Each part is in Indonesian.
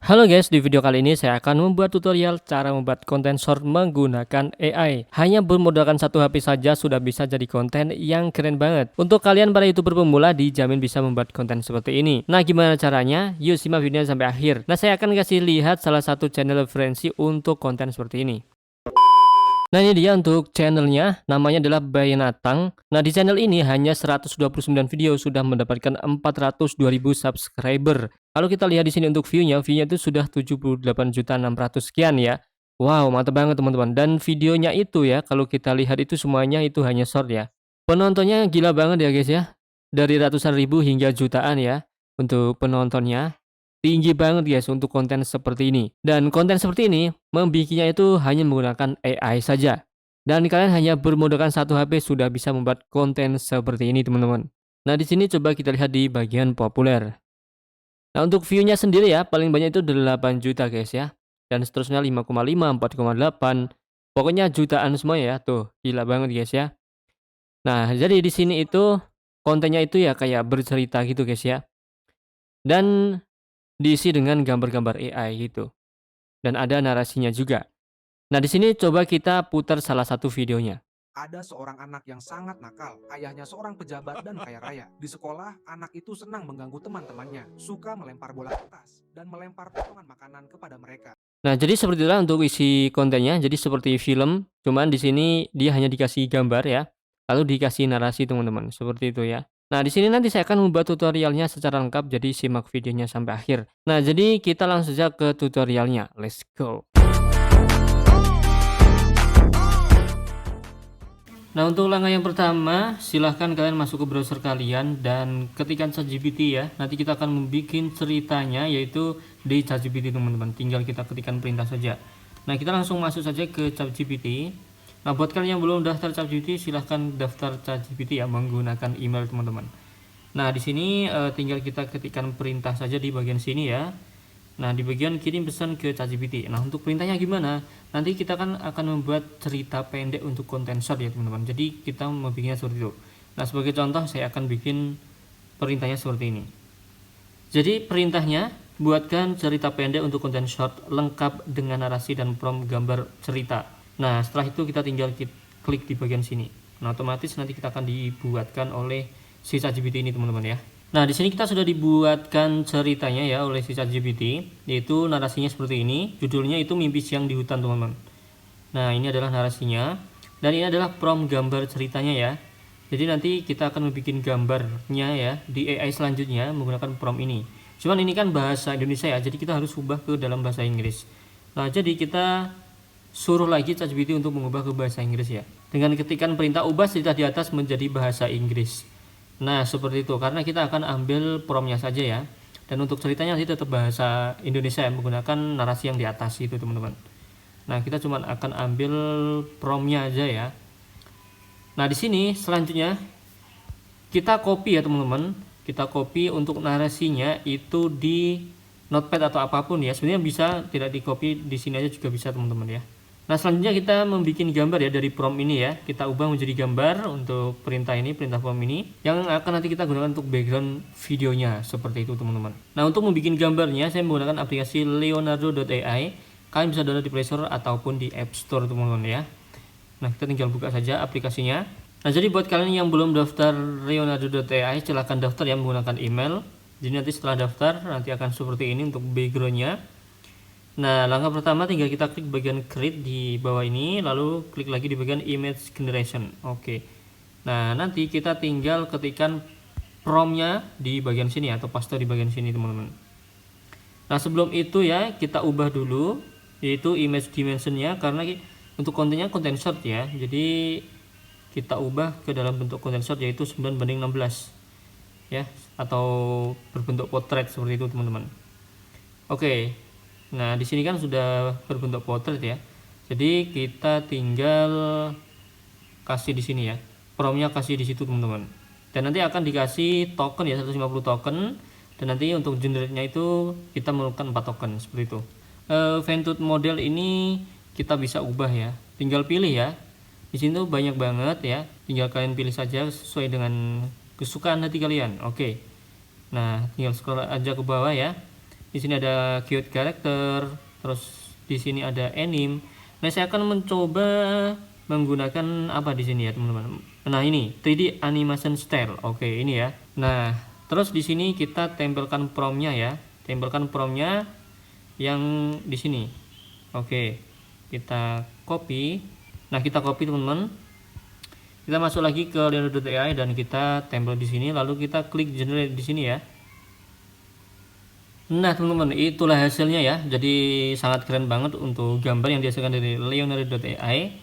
Halo guys, di video kali ini saya akan membuat tutorial cara membuat konten short menggunakan AI. Hanya bermodalkan satu HP saja sudah bisa jadi konten yang keren banget. Untuk kalian para YouTuber pemula dijamin bisa membuat konten seperti ini. Nah, gimana caranya? Yuk simak videonya sampai akhir. Nah, saya akan kasih lihat salah satu channel referensi untuk konten seperti ini. Nah, ini dia untuk channelnya, namanya adalah Bayanatang. Nah, di channel ini hanya 129 video sudah mendapatkan 402.000 subscriber. Kalau kita lihat di sini untuk view-nya itu sudah 78.600 sekian ya. Wow, mantap banget teman-teman. Dan videonya itu ya, kalau kita lihat itu semuanya itu hanya short ya. Penontonnya gila banget ya guys ya. Dari ratusan ribu hingga jutaan ya untuk penontonnya. Tinggi banget guys untuk konten seperti ini. Dan konten seperti ini membikinnya itu hanya menggunakan AI saja. Dan kalian hanya bermodalkan satu HP sudah bisa membuat konten seperti ini teman-teman. Nah, di sini coba kita lihat di bagian populer. Nah, untuk view-nya sendiri ya paling banyak itu 8 juta guys ya. Dan seterusnya 5,5, 4,8. Pokoknya jutaan semua ya. Tuh, gila banget guys ya. Nah, jadi di sini itu kontennya itu ya kayak bercerita gitu guys ya. Dan diisi dengan gambar-gambar AI gitu. Dan ada narasinya juga. Nah, di sini coba kita putar salah satu videonya. Ada seorang anak yang sangat nakal. Ayahnya seorang pejabat dan kaya raya. Di sekolah, anak itu senang mengganggu teman-temannya, suka melempar bola kertas, dan melempar potongan makanan kepada mereka. Nah, jadi seperti itulah untuk isi kontennya. Jadi seperti film, cuman di sini dia hanya dikasih gambar ya. Lalu dikasih narasi teman-teman, seperti itu ya. Nah, di sini nanti saya akan membuat tutorialnya secara lengkap, jadi simak videonya sampai akhir. Nah, jadi kita langsung saja ke tutorialnya. Let's go. Nah, untuk langkah yang pertama, silahkan kalian masuk ke browser kalian dan ketikkan ChatGPT ya. Nanti kita akan membuat ceritanya yaitu di ChatGPT teman-teman. Tinggal kita ketikkan perintah saja. Nah, kita langsung masuk saja ke ChatGPT. Nah, buat kalian yang belum daftar ChatGPT, silahkan daftar ChatGPT ya menggunakan email teman-teman. Nah, di sini tinggal kita ketikkan perintah saja di bagian sini ya. Nah, di bagian kirim pesan ke ChatGPT. Nah, untuk perintahnya gimana? Nanti kita akan membuat cerita pendek untuk konten short ya, teman-teman. Jadi, kita membuatnya seperti itu. Nah, sebagai contoh saya akan bikin perintahnya seperti ini. Jadi, perintahnya buatkan cerita pendek untuk konten short lengkap dengan narasi dan prompt gambar cerita. Nah, setelah itu kita tinggal klik di bagian sini. Nah, otomatis nanti kita akan dibuatkan oleh si ChatGPT ini, teman-teman ya. Nah, di sini kita sudah dibuatkan ceritanya ya oleh si ChatGPT, yaitu narasinya seperti ini. Judulnya itu Mimpi Siang di Hutan, teman-teman. Nah, ini adalah narasinya dan ini adalah prompt gambar ceritanya ya. Jadi nanti kita akan membuat gambarnya ya di AI selanjutnya menggunakan prompt ini. Cuman ini kan bahasa Indonesia ya, jadi kita harus ubah ke dalam bahasa Inggris. Nah, jadi kita suruh lagi ChatGPT untuk mengubah ke bahasa Inggris ya. Dengan ketikan perintah ubah cerita di atas menjadi bahasa Inggris. Nah, seperti itu, karena kita akan ambil promnya saja ya. Dan untuk ceritanya nanti tetap bahasa Indonesia ya, menggunakan narasi yang di atas itu teman-teman. Nah, kita cuma akan ambil promnya aja ya. Nah, di sini selanjutnya kita copy ya teman-teman. Kita copy untuk narasinya itu di notepad atau apapun ya. Sebenarnya bisa tidak di copy di sini aja juga bisa teman-teman ya. Nah, selanjutnya kita membuat gambar ya dari prompt ini ya. Kita ubah menjadi gambar untuk perintah ini, perintah prompt ini yang akan nanti kita gunakan untuk background videonya seperti itu teman-teman. Nah, untuk membuat gambarnya saya menggunakan aplikasi Leonardo.ai. Kalian bisa download di Play Store ataupun di App Store teman-teman ya. Nah, kita tinggal buka saja aplikasinya. Nah, jadi buat kalian yang belum daftar Leonardo.ai silahkan daftar ya menggunakan email. Jadi nanti setelah daftar nanti akan seperti ini untuk backgroundnya. Nah, langkah pertama tinggal kita klik bagian create di bawah ini, lalu klik lagi di bagian image generation. Oke. Nah, nanti kita tinggal ketikkan promptnya di bagian sini atau paste di bagian sini teman-teman. Nah, sebelum itu ya kita ubah dulu yaitu image dimensionnya karena untuk kontennya konten short ya. Jadi kita ubah ke dalam bentuk konten short yaitu 9:16 ya atau berbentuk potret seperti itu teman-teman. Oke. Nah, di sini kan sudah berbentuk potret ya. Jadi kita tinggal kasih di sini ya. Promptnya kasih di situ teman-teman. Dan nanti akan dikasih token ya 150 token dan nanti untuk generate-nya itu kita memerlukan 4 token seperti itu. Ventured model ini kita bisa ubah ya. Tinggal pilih ya. Di sini tuh banyak banget ya. Tinggal kalian pilih saja sesuai dengan kesukaan hati kalian. Oke. Nah, tinggal scroll aja ke bawah ya. Di sini ada cute character, terus di sini ada anime. Nah, saya akan mencoba menggunakan apa di sini ya, teman-teman. Nah, ini 3D animation style. Oke, ini ya. Nah, terus di sini kita tempelkan promptnya ya. Tempelkan promptnya yang di sini. Oke. Kita copy. Nah, kita copy, teman-teman. Kita masuk lagi ke Leonardo.ai dan kita tempel di sini, lalu kita klik generate di sini ya. Nah, teman-teman, itulah hasilnya ya. Jadi sangat keren banget untuk gambar yang dihasilkan dari Leonardo.ai.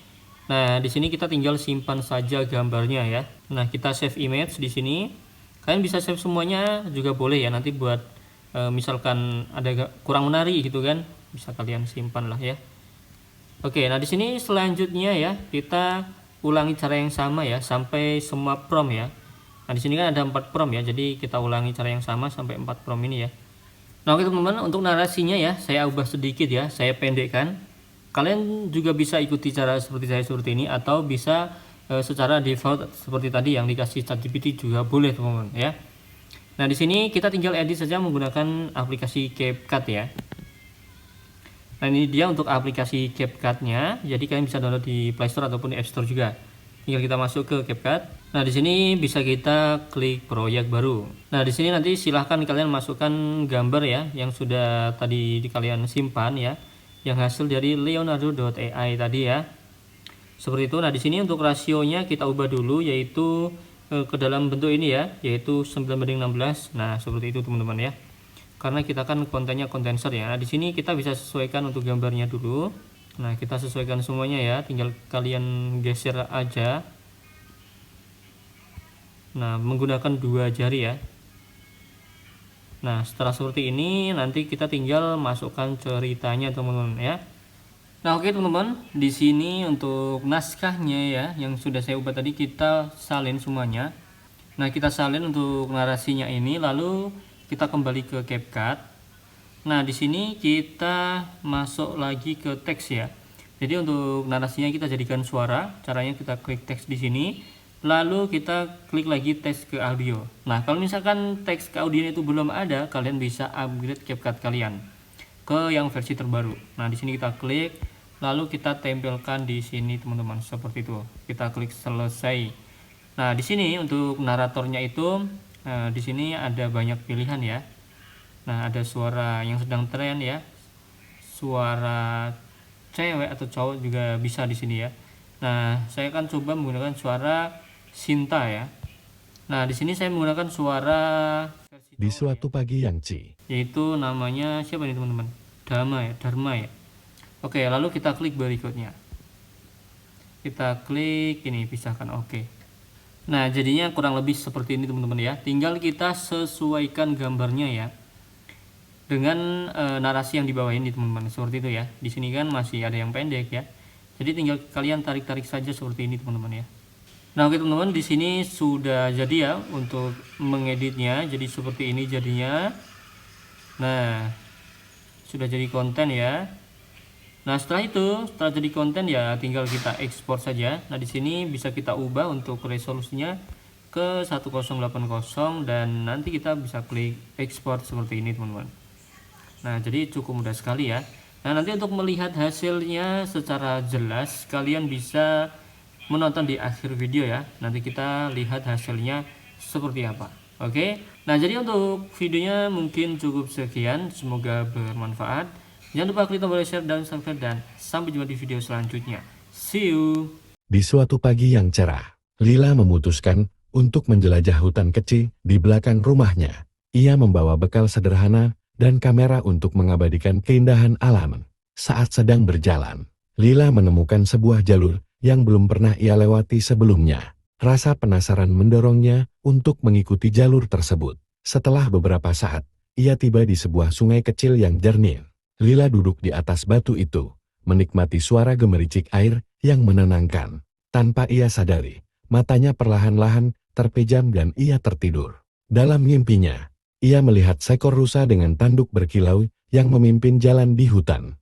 Nah, di sini kita tinggal simpan saja gambarnya ya. Nah, kita save image di sini. Kalian bisa save semuanya juga boleh ya. Nanti buat misalkan ada kurang menarik gitu kan, bisa kalian simpan lah ya. Oke, nah di sini selanjutnya ya, kita ulangi cara yang sama ya sampai semua prompt ya. Nah, di sini kan ada 4 prompt ya. Jadi kita ulangi cara yang sama sampai 4 prompt ini ya. Nah, oke teman-teman, untuk narasinya ya saya ubah sedikit ya, saya pendekkan. Kalian juga bisa ikuti cara seperti saya seperti ini, atau bisa secara default seperti tadi yang dikasih ChatGPT juga boleh teman-teman ya. Nah, di sini kita tinggal edit saja menggunakan aplikasi CapCut ya. Nah, ini dia untuk aplikasi CapCut-nya. Jadi kalian bisa download di Play Store ataupun di App Store juga. Tinggal kita masuk ke CapCut. Nah, di sini bisa kita klik proyek baru. Nah, di sini nanti silahkan kalian masukkan gambar ya yang sudah tadi kalian simpan ya, yang hasil dari Leonardo.ai tadi ya. Seperti itu. Nah, di sini untuk rasionya kita ubah dulu, yaitu ke dalam bentuk ini ya, yaitu 9:16. Nah, seperti itu teman-teman ya. Karena kita kan kontennya kondenser ya. Nah, di sini kita bisa sesuaikan untuk gambarnya dulu. Nah, kita sesuaikan semuanya ya, tinggal kalian geser aja. Nah, menggunakan 2 jari ya. Nah, setelah seperti ini nanti kita tinggal masukkan ceritanya teman-teman ya. Nah, oke teman-teman, di sini untuk naskahnya ya yang sudah saya ubah tadi kita salin semuanya. Nah, kita salin untuk narasinya ini, lalu kita kembali ke CapCut. Nah, di sini kita masuk lagi ke teks ya. Jadi untuk narasinya kita jadikan suara. Caranya kita klik teks di sini, lalu kita klik lagi teks ke audio. Nah, kalau misalkan teks ke audio itu belum ada, kalian bisa upgrade CapCut kalian ke yang versi terbaru. Nah, di sini kita klik, lalu kita tempelkan di sini teman-teman, seperti itu. Kita klik selesai. Nah, di sini untuk naratornya itu, di sini ada banyak pilihan ya. Nah, ada suara yang sedang tren ya, suara cewek atau cowok juga bisa di sini ya. Nah, saya akan coba menggunakan suara Sinta ya. Nah, di sini saya menggunakan suara versi Di cowok suatu pagi yang yaitu namanya siapa nih teman-teman? Dharma ya. Oke, lalu kita klik berikutnya. Kita klik ini, pisahkan, oke. Nah, jadinya kurang lebih seperti ini teman-teman ya. Tinggal kita sesuaikan gambarnya ya dengan narasi yang di bawah ini teman-teman, seperti itu ya. Di sini kan masih ada yang pendek ya. Jadi tinggal kalian tarik-tarik saja seperti ini teman-teman ya. Nah, oke teman-teman, di sini sudah jadi ya untuk mengeditnya. Jadi seperti ini jadinya. Nah, sudah jadi konten ya. Nah, setelah jadi konten ya tinggal kita ekspor saja. Nah, di sini bisa kita ubah untuk resolusinya ke 1080 dan nanti kita bisa klik ekspor seperti ini teman-teman. Nah, jadi cukup mudah sekali ya. Nah, nanti untuk melihat hasilnya secara jelas kalian bisa menonton di akhir video ya. Nanti kita lihat hasilnya seperti apa. Oke. Nah, jadi untuk videonya mungkin cukup sekian. Semoga bermanfaat. Jangan lupa klik tombol share dan subscribe, dan sampai jumpa di video selanjutnya. See you. Di suatu pagi yang cerah, Lila memutuskan untuk menjelajah hutan kecil di belakang rumahnya. Ia membawa bekal sederhana dan kamera untuk mengabadikan keindahan alam. Saat sedang berjalan, Lila menemukan sebuah jalur yang belum pernah ia lewati sebelumnya. Rasa penasaran mendorongnya untuk mengikuti jalur tersebut. Setelah beberapa saat, ia tiba di sebuah sungai kecil yang jernih. Lila duduk di atas batu itu, menikmati suara gemericik air yang menenangkan. Tanpa ia sadari, matanya perlahan-lahan terpejam dan ia tertidur. Dalam mimpinya, ia melihat seekor rusa dengan tanduk berkilau yang memimpin jalan di hutan.